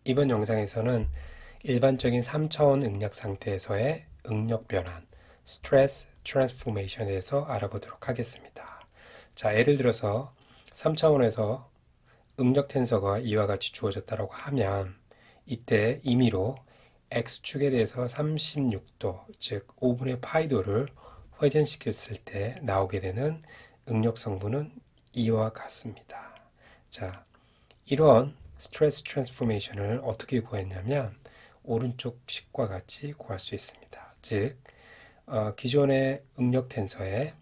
이번 영상에서는 일반적인 3차원 응력 상태에서의 응력 변환, 스트레스 트랜스포메이션에 대해서 알아보도록 하겠습니다. 자, 예를 들어서 3차원에서 응력 텐서가 이와 같이 주어졌다고 하면 이때 임의로 X축에 대해서 36도, 즉 5분의 파이도를 회전시켰을 때 나오게 되는 응력 성분은 이와 같습니다. 자, 이런 스트레스 트랜스포메이션을 어떻게 구했냐면 오른쪽 식과 같이 구할 수 있습니다. 즉 기존의 응력 텐서에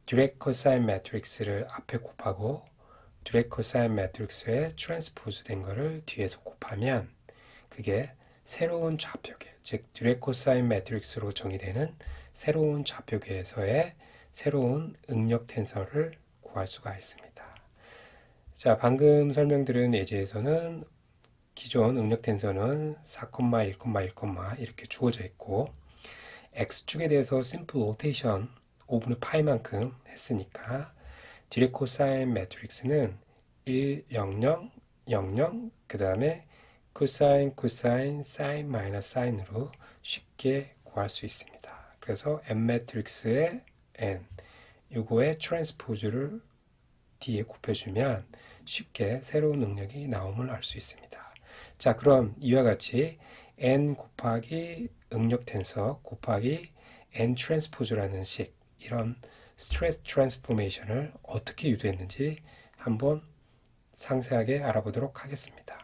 디렉트 코사인 매트릭스를 앞에 곱하고 디렉트 코사인 매트릭스에 트랜스포즈 된 거를 뒤에서 곱하면 그게 새로운 좌표계, 즉 디렉트 코사인 매트릭스로 정의되는 새로운 좌표계에서의 새로운 응력 텐서를 구할 수가 있습니다. 자, 방금 설명드린 예제에서는 기존 응력 텐서는 4, 1, 1, 이렇게 주어져 있고 X축에 대해서 심플 로테이션 5분의 파이만큼 했으니까 디렉트 코사인 매트릭스는 1, 0, 0, 0, 0, 그 다음에 코사인, 코사인, 사인, 마이너스 사인으로 쉽게 구할 수 있습니다. 그래서 M 매트릭스의 N, 요거의 트랜스포즈를 뒤에 곱해주면 쉽게 새로운 능력이 나옴을 알 수 있습니다. 자, 그럼 이와 같이 n 곱하기 응력 텐서 곱하기 n 트랜스포즈라는 식, 이런 스트레스 트랜스포메이션을 어떻게 유도했는지 한번 상세하게 알아보도록 하겠습니다.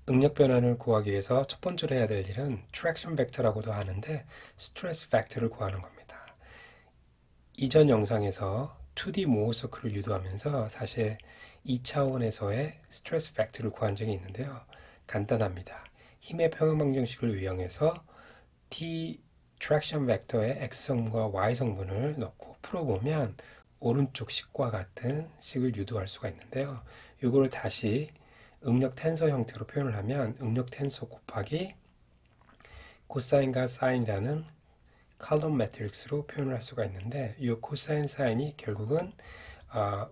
응력 변환을 구하기 위해서 첫 번째로 해야 될 일은 트랙션 벡터라고도 하는데 스트레스 벡터를 구하는 겁니다. 이전 영상에서 2D 모어 서클을 유도하면서 사실 2차원에서의 스트레스 팩터를 구한 적이 있는데요. 간단합니다. 힘의 평형 방정식을 이용해서 T 트랙션 벡터의 X성분과 Y성분을 넣고 풀어보면 오른쪽 식과 같은 식을 유도할 수가 있는데요. 이걸 다시 응력 텐서 형태로 표현을 하면 응력 텐서 곱하기 코사인과 사인이라는 칼럼 매트릭스로 표현을 할 수가 있는데 이 코사인 사인이 결국은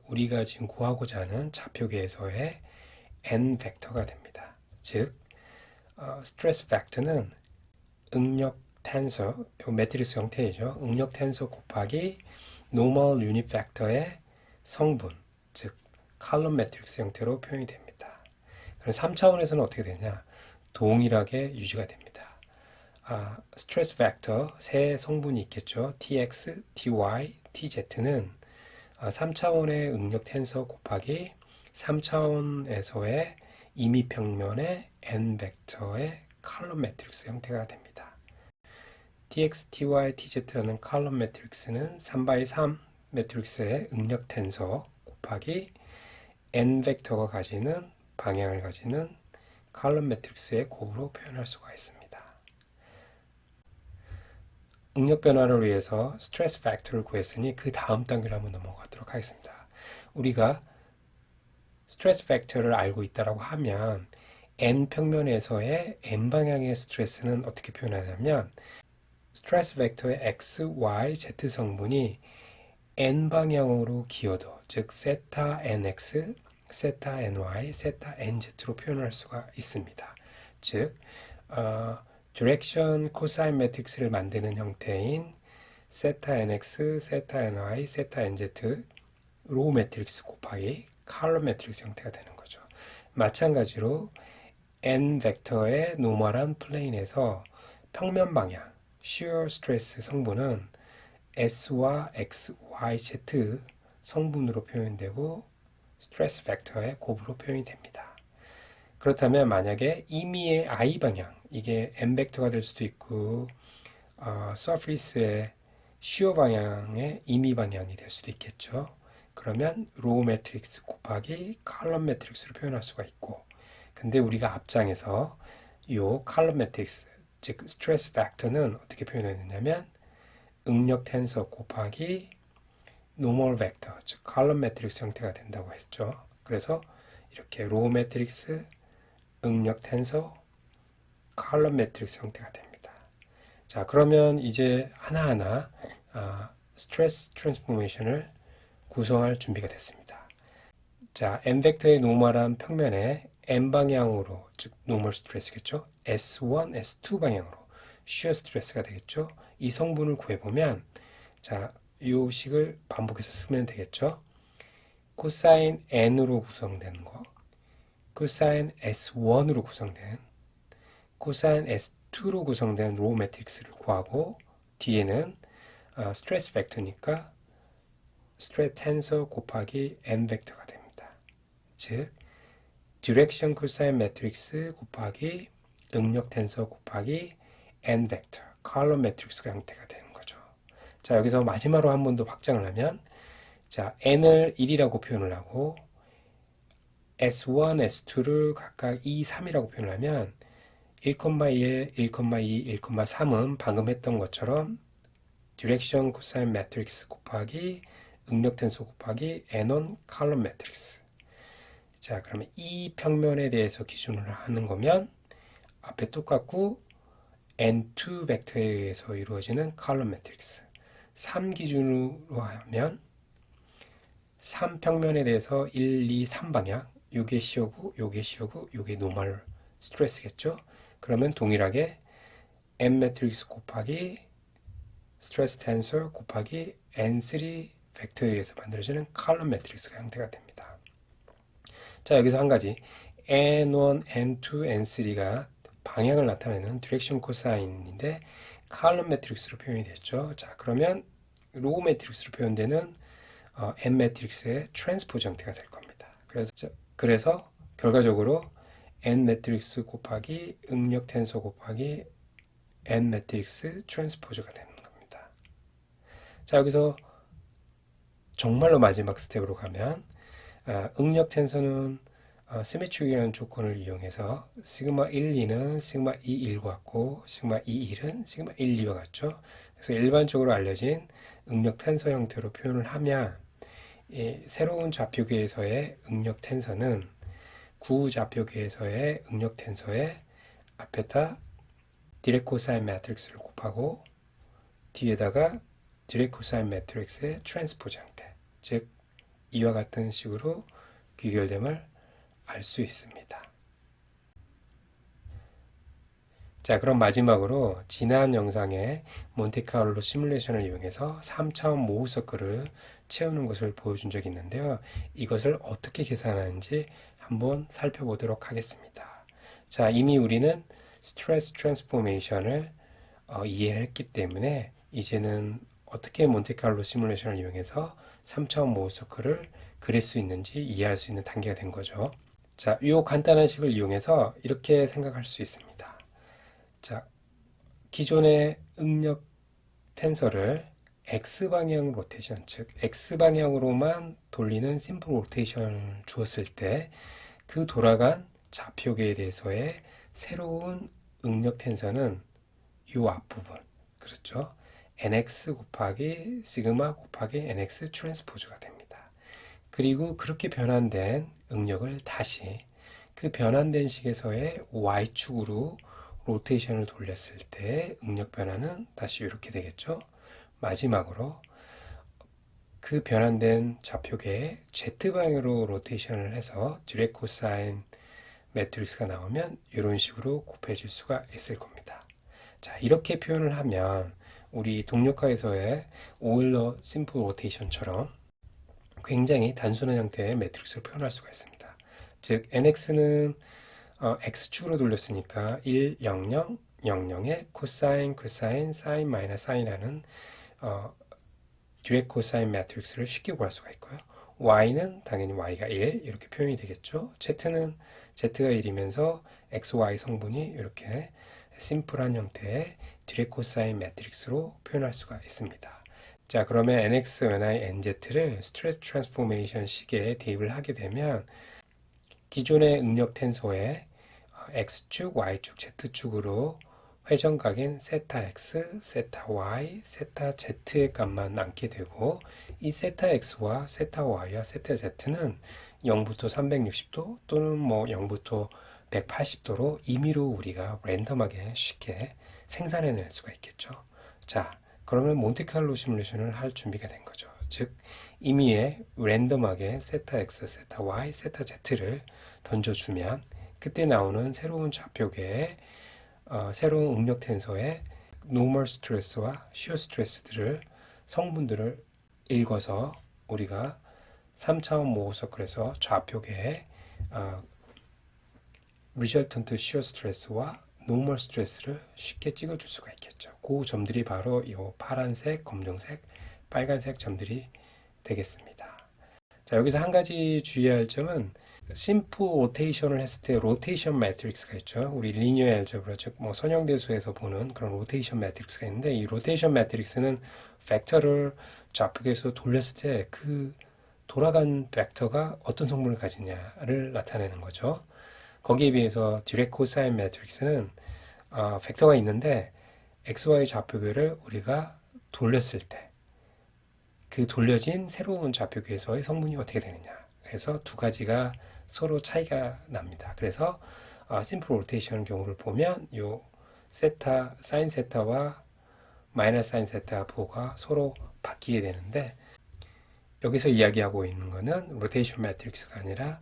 우리가 지금 구하고자 하는 좌표계에서의 n 벡터가 됩니다. 즉 스트레스 벡터는 응력 텐서, 매트릭스 형태이죠. 응력 텐서 곱하기 노멀 유닛 벡터의 성분, 즉 칼럼 매트릭스 형태로 표현이 됩니다. 그럼 3차원에서는 어떻게 되냐? 동일하게 유지가 됩니다. 스트레스 벡터 세 성분이 있겠죠. tx, ty, tζ는 3차원의 응력 텐서 곱하기 3차원에서의 임의평면의 n 벡터의 칼럼 매트릭스 형태가 됩니다. tx, ty, tζ라는 칼럼 매트릭스는 3x3 매트릭스의 응력 텐서 곱하기 n 벡터가 가지는 방향을 가지는 칼럼 매트릭스의 곱으로 표현할 수가 있습니다. 응력 변화를 위해서 스트레스 팩터를 구했으니 그 다음 단계로 한번 넘어가도록 하겠습니다. 우리가 스트레스 팩터를 알고 있다고 하면 n 평면에서의 n 방향의 스트레스는 어떻게 표현하냐면 스트레스 벡터의 x, y, z 성분이 n 방향으로 기어도, 즉 세타 nx, 세타 ny, 세타 nz로 표현할 수가 있습니다. 즉 디렉션 코사인 매트릭스를 만드는 형태인 세타 nx, 세타 ny, 세타 nz 로 매트릭스 곱하기 칼럼 매트릭스 형태가 되는 거죠. 마찬가지로 n 벡터의 노멀한 플레인에서 평면 방향, shear stress 성분은 s와 x, y, z 성분으로 표현되고 스트레스 벡터의 곱으로 표현이 됩니다. 그렇다면 만약에 임의의 I 방향, 이게 M 벡터가 될 수도 있고 서피스의 시어 방향의 임의 방향이 될 수도 있겠죠. 그러면 로우 매트릭스 곱하기 칼럼 매트릭스로 표현할 수가 있고, 근데 우리가 앞장에서 이 칼럼 매트릭스, 즉 스트레스 팩터는 어떻게 표현했느냐면 응력 텐서 곱하기 노멀 벡터, 즉 칼럼 매트릭스 형태가 된다고 했죠. 그래서 이렇게 로우 매트릭스, 응력 텐서, 칼럼 매트릭스 형태가 됩니다. 자, 그러면 이제 하나하나 스트레스 트랜스포메이션을 구성할 준비가 됐습니다. 자, n 벡터의 노멀한 평면에 n 방향으로, 즉 노멀 스트레스겠죠. S1, S2 방향으로 shear 스트레스가 되겠죠. 이 성분을 구해보면 자, 이 식을 반복해서 쓰면 되겠죠. 코사인 n으로 구성된 거, 코사인 S1으로 구성된, 코사인 S2로 구성된 로우 매트릭스를 구하고 뒤에는 스트레스 벡터니까 스트레스 텐서 곱하기 n 벡터가 됩니다. 즉 디렉션 코사인 매트릭스 곱하기 응력 텐서 곱하기 n 벡터, 컬럼 매트릭스가 형태가 되는 거죠. 자, 여기서 마지막으로 한 번 더 확장을 하면 자, n을 1이라고 표현을 하고 S1, S2를 각각 2, 3이라고 표현을 하면 1,1, 1,2, 1,3은 방금 했던 것처럼 디렉션 코사인 매트릭스 곱하기 응력 텐서 곱하기 n1 컬럼 매트릭스. 자, 그러면 이 평면에 대해서 기준을 하는 거면 앞에 똑같고 n2 벡터에 의해서 이루어지는 컬럼 매트릭스. 3 기준으로 하면 3 평면에 대해서 1, 2, 3 방향, 요게 시어고 요게 시어고 요게 노멀 스트레스겠죠. 그러면 동일하게 n 매트릭스 곱하기 스트레스 텐서 곱하기 n3 벡터에 의해서 만들어지는 컬럼 매트릭스가 형태가 됩니다. 자, 여기서 한 가지 n1, n2, n3가 방향을 나타내는 디렉션 코사인인데 컬럼 매트릭스로 표현이 됐죠. 자, 그러면 로우 매트릭스로 표현되는 n 매트릭스의 트랜스포즈 형태가 될 겁니다. 그래서 결과적으로 n 매트릭스 곱하기 응력 텐서 곱하기 n 매트릭스 트랜스포즈가 되는 겁니다. 자, 여기서 정말로 마지막 스텝으로 가면 응력 텐서는 시메트릭이라는 조건을 이용해서 시그마 1, 2는 시그마 2, 1과 같고 시그마 2, 1은 시그마 1, 2와 같죠. 그래서 일반적으로 알려진 응력 텐서 형태로 표현을 하면 이 새로운 좌표계에서의 응력 텐서는 구 좌표계에서의 응력 텐서의 앞에다 디렉 코사인 매트릭스를 곱하고 뒤에다가 디렉 코사인 매트릭스의 트랜스포즈 형태, 즉 이와 같은 식으로 귀결됨을 알 수 있습니다. 자, 그럼 마지막으로 지난 영상에 몬테카를로 시뮬레이션을 이용해서 3차원 모우 서클을 채우는 것을 보여준 적이 있는데요. 이것을 어떻게 계산하는지 한번 살펴보도록 하겠습니다. 자, 이미 우리는 스트레스 트랜스포메이션을 이해했기 때문에 이제는 어떻게 몬테카를로 시뮬레이션을 이용해서 3차원 모우 서클을 그릴 수 있는지 이해할 수 있는 단계가 된 거죠. 자, 이 간단한 식을 이용해서 이렇게 생각할 수 있습니다. 자, 기존의 응력 텐서를 X방향 로테이션, 즉 X방향으로만 돌리는 심플 로테이션을 주었을 때 그 돌아간 좌표계에 대해서의 새로운 응력 텐서는 이 앞부분, 그렇죠? nx 곱하기 시그마 곱하기 nx 트랜스포즈가 됩니다. 그리고 그렇게 변환된 응력을 다시 그 변환된 식에서의 y축으로 로테이션을 돌렸을 때 응력 변화는 다시 이렇게 되겠죠. 마지막으로 그 변환된 좌표계에 Z방향으로 로테이션을 해서 디렉 코사인 매트릭스가 나오면 이런 식으로 곱해질 수가 있을 겁니다. 자, 이렇게 표현을 하면 우리 동력화에서의 오일러 심플 로테이션처럼 굉장히 단순한 형태의 매트릭스를 표현할 수가 있습니다. 즉 nx는 x축으로 돌렸으니까 1, 0, 0, 0, 0의 코사인, 코사인, 사인, 마이너스 사인이라는 디렉 코사인 매트릭스를 쉽게 구할 수가 있고요. y는 당연히 y가 1 이렇게 표현이 되겠죠. z는 z가 1이면서 xy 성분이 이렇게 심플한 형태의 디렉 코사인 매트릭스로 표현할 수가 있습니다. 자, 그러면 nx, ny, nz를 스트레스 트랜스포메이션 식에 대입을 하게 되면 기존의 응력 텐서의 x축, y축, z축으로 회전각인 세타 x, 세타 y, 세타 z의 값만 남게 되고 이 세타 x와 세타 y와 세타 z는 0부터 360도 또는 뭐 0부터 180도로 임의로 우리가 랜덤하게 쉽게 생산해낼 수가 있겠죠. 자, 그러면 몬테카를로 시뮬레이션을 할 준비가 된 거죠. 즉 임의의 랜덤하게 세타 x, 세타 y, 세타 z를 던져주면 그때 나오는 새로운 좌표계의 새로운 응력 텐서의 노멀 스트레스와 시어 스트레스들을 성분들을 읽어서 우리가 3차원 모호 서클에서 좌표계의 resultant shear stress와 normal stress를 쉽게 찍어줄 수가 있겠죠. 그 점들이 바로 이 파란색, 검정색, 빨간색 점들이 되겠습니다. 자, 여기서 한 가지 주의할 점은 심플 로테이션을 했을 때 로테이션 매트릭스가 있죠. 우리 리니어 알제브라 즉 뭐 선형대수에서 보는 그런 로테이션 매트릭스가 있는데 이 로테이션 매트릭스는 벡터를 좌표계에서 돌렸을 때 그 돌아간 벡터가 어떤 성분을 가지냐를 나타내는 거죠. 거기에 비해서 디렉 코사인 매트릭스는 벡터가 있는데 XY 좌표계를 우리가 돌렸을 때 그 돌려진 새로운 좌표계에서의 성분이 어떻게 되느냐. 그래서 두 가지가 서로 차이가 납니다. 그래서 심플 로테이션 경우를 보면 요 세타, 사인 세타와 마이너스 사인 세타 부호가 서로 바뀌게 되는데 여기서 이야기하고 있는 거는 로테이션 매트릭스가 아니라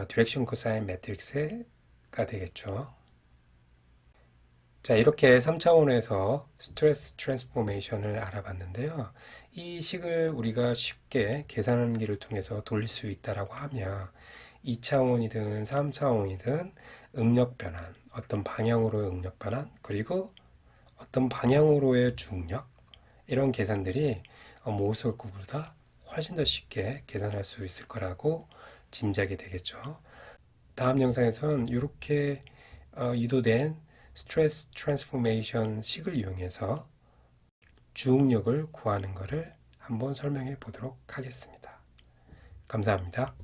디렉션 코사인 매트릭스가 되겠죠. 자, 이렇게 3차원에서 스트레스 트랜스포메이션을 알아봤는데요. 이 식을 우리가 쉽게 계산기를 통해서 돌릴 수 있다라고 하면 2차원이든 3차원이든 응력 변환, 어떤 방향으로의 응력 변환, 그리고 어떤 방향으로의 중력, 이런 계산들이 모의서클보다 훨씬 더 쉽게 계산할 수 있을 거라고 짐작이 되겠죠. 다음 영상에서는 이렇게 유도된 스트레스 트랜스포메이션 식을 이용해서 주응력을 구하는 것을 한번 설명해 보도록 하겠습니다. 감사합니다.